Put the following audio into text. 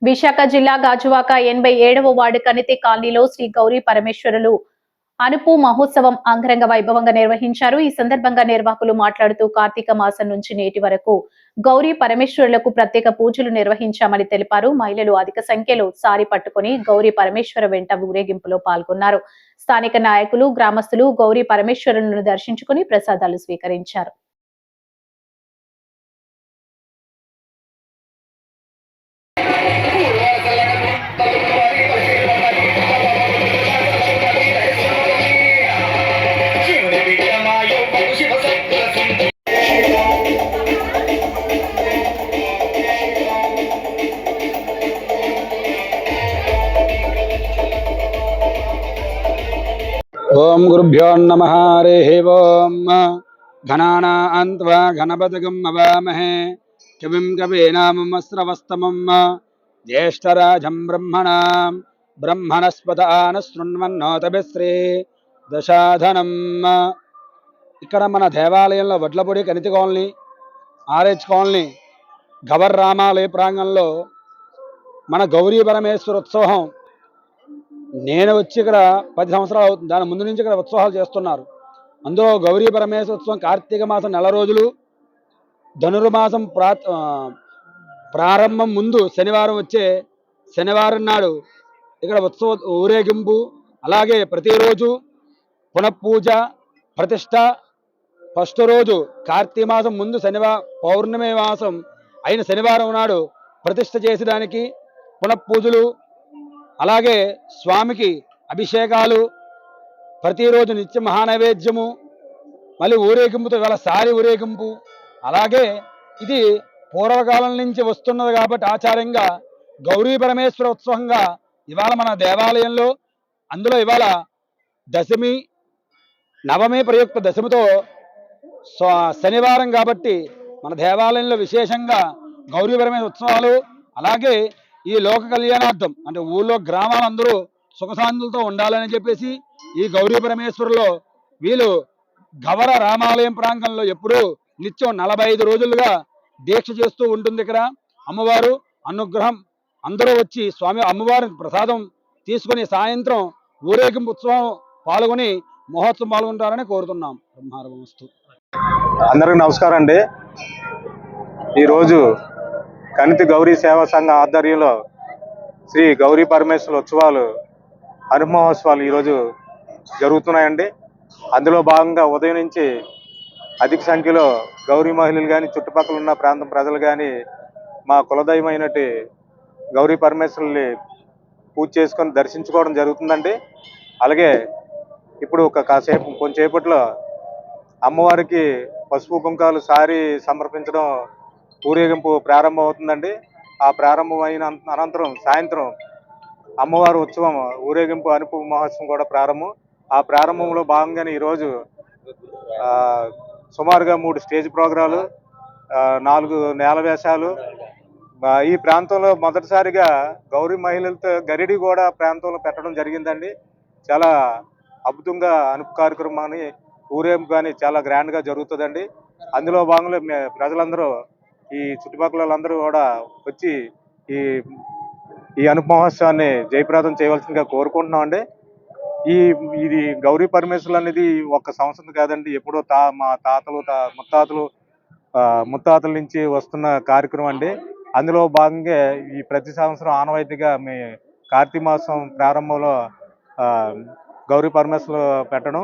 విశాఖ జిల్లా గాజువాక 87వ వార్డు కనితి కాలనీలో శ్రీ గౌరీ పరమేశ్వరులు అనుపు మహోత్సవం అంగరంగ వైభవంగా నిర్వహించారు. ఈ సందర్భంగా నిర్వాహకులు మాట్లాడుతూ కార్తీక మాసం నుంచి నేటి వరకు గౌరీ పరమేశ్వరులకు ప్రత్యేక పూజలు నిర్వహించామని తెలిపారు. మహిళలు అధిక సంఖ్యలో సారి పట్టుకుని గౌరీ పరమేశ్వర వెంట ఊరేగింపులో పాల్గొన్నారు. స్థానిక నాయకులు, గ్రామస్తులు గౌరీ పరమేశ్వరులను దర్శించుకుని ప్రసాదాలు స్వీకరించారు. ओम गुरुभ्यो नमः हरिः ओम घनानान्त्वा घनपतिगं अवामहे कविं कवीनामुमस्रवस्तमं ज्येष्ठराजं ब्रह्मणां ब्रह्मणस्पदान शृण्वन्नोतभिश्री दशाधनं ఇక్కడ మన దేవాలయంలో Vadlapudi Kaniti colony RH colony గవర్ రామాలయ ప్రాంగణంలో మన గౌరీ పరమేశ్వర ఉత్సవం నేను వచ్చి ఇక్కడ 10 సంవత్సరాలు అవుతుంది. దాని ముందు నుంచి ఇక్కడ ఉత్సవాలు చేస్తున్నారు. అందులో గౌరీ పరమేశ్వర ఉత్సవం కార్తీక మాసం నెల రోజులు, ధనుర్మాసం ప్రారంభం ముందు శనివారం వచ్చే శనివారం నాడు ఇక్కడ ఉత్సవ ఊరేగింపు, అలాగే ప్రతిరోజు పునఃపూజ ప్రతిష్ట. ఫస్ట్ రోజు కార్తీక మాసం ముందు పౌర్ణమి మాసం అయిన శనివారం నాడు ప్రతిష్ట చేసేదానికి పునఃపూజలు, అలాగే స్వామికి అభిషేకాలు, ప్రతిరోజు నిత్య మహానైవేద్యము, మళ్ళీ ఊరేగింపుతో ఇవాళ సారి ఊరేగింపు. అలాగే ఇది పూర్వకాలం నుంచి వస్తున్నది కాబట్టి ఆచారంగా గౌరీ పరమేశ్వర ఉత్సవంగా ఇవాళ మన దేవాలయంలో, అందులో ఇవాళ దశమి నవమి ప్రయుక్త దశమితో శనివారం కాబట్టి మన దేవాలయంలో విశేషంగా గౌరీ పరమేశ్వర ఉత్సవాలు, అలాగే ఈ లోక కళ్యాణార్థం అంటే ఊళ్ళో గ్రామాలందరూ సుఖశాంతులతో ఉండాలని చెప్పేసి ఈ గౌరీ పరమేశ్వరులో వీళ్ళు గవర రామాలయం ప్రాంగణంలో ఎప్పుడూ నిత్యం 45 రోజులుగా దీక్ష చేస్తూ ఉంటుంది. ఇక్కడ అమ్మవారు అనుగ్రహం అందరూ వచ్చి స్వామి అమ్మవారి ప్రసాదం తీసుకుని సాయంత్రం ఊరేగింపు ఉత్సవం పాల్గొని మహోత్సవం పాల్గొంటారని కోరుతున్నాం. బ్రహ్మారమస్తు. అందరికి నమస్కారం అండి. ఈరోజు కనితి గౌరీ సేవా సంఘ ఆధ్వర్యంలో శ్రీ గౌరీ పరమేశ్వర ఉత్సవాలు అనుమహోత్సవాలు ఈరోజు జరుగుతున్నాయండి. అందులో భాగంగా ఉదయం నుంచి అధిక సంఖ్యలో గౌరీ మహిళలు కానీ, చుట్టుపక్కల ఉన్న ప్రాంతం ప్రజలు కానీ మా కులదైవమైనటి గౌరీ పరమేశ్వరుల్ని పూజ చేసుకొని దర్శించుకోవడం జరుగుతుందండి. అలాగే ఇప్పుడు కొంచెంసేపట్లో అమ్మవారికి పసుపు కుంకాలు సారి సమర్పించడం ఊరేగింపు ప్రారంభం అవుతుందండి. ఆ ప్రారంభమైన అనంతరం సాయంత్రం అమ్మవారి ఉత్సవం ఊరేగింపు అనుపు మహోత్సవం కూడా ప్రారంభం. ఆ ప్రారంభంలో భాగంగానే ఈరోజు సుమారుగా 3 స్టేజ్ ప్రోగ్రాలు, 4 నేల వేషాలు. ఈ ప్రాంతంలో మొదటిసారిగా గౌరీ మహిళలతో గరిడి కూడా ప్రాంతంలో పెట్టడం జరిగిందండి. చాలా అద్భుతంగా అనుపు కార్యక్రమాన్ని ఊరేగింపు కానీ చాలా గ్రాండ్గా జరుగుతుందండి. అందులో భాగంలో ప్రజలందరూ, ఈ చుట్టుపక్కల వాళ్ళందరూ కూడా వచ్చి ఈ అనుపు మహోత్సవాన్ని జయప్రదం చేయవలసిందిగా కోరుకుంటున్నాం అండి. ఇది గౌరీ పరమేశ్వరులు అనేది ఒక్క సంవత్సరం కాదండి, ఎప్పుడో మా ముత్తాతల నుంచి వస్తున్న కార్యక్రమం అండి. అందులో భాగంగా ఈ ప్రతి సంవత్సరం ఆనవాయితీగా కార్తీక మాసం ప్రారంభంలో గౌరీ పరమేశ్వరులు పెట్టడం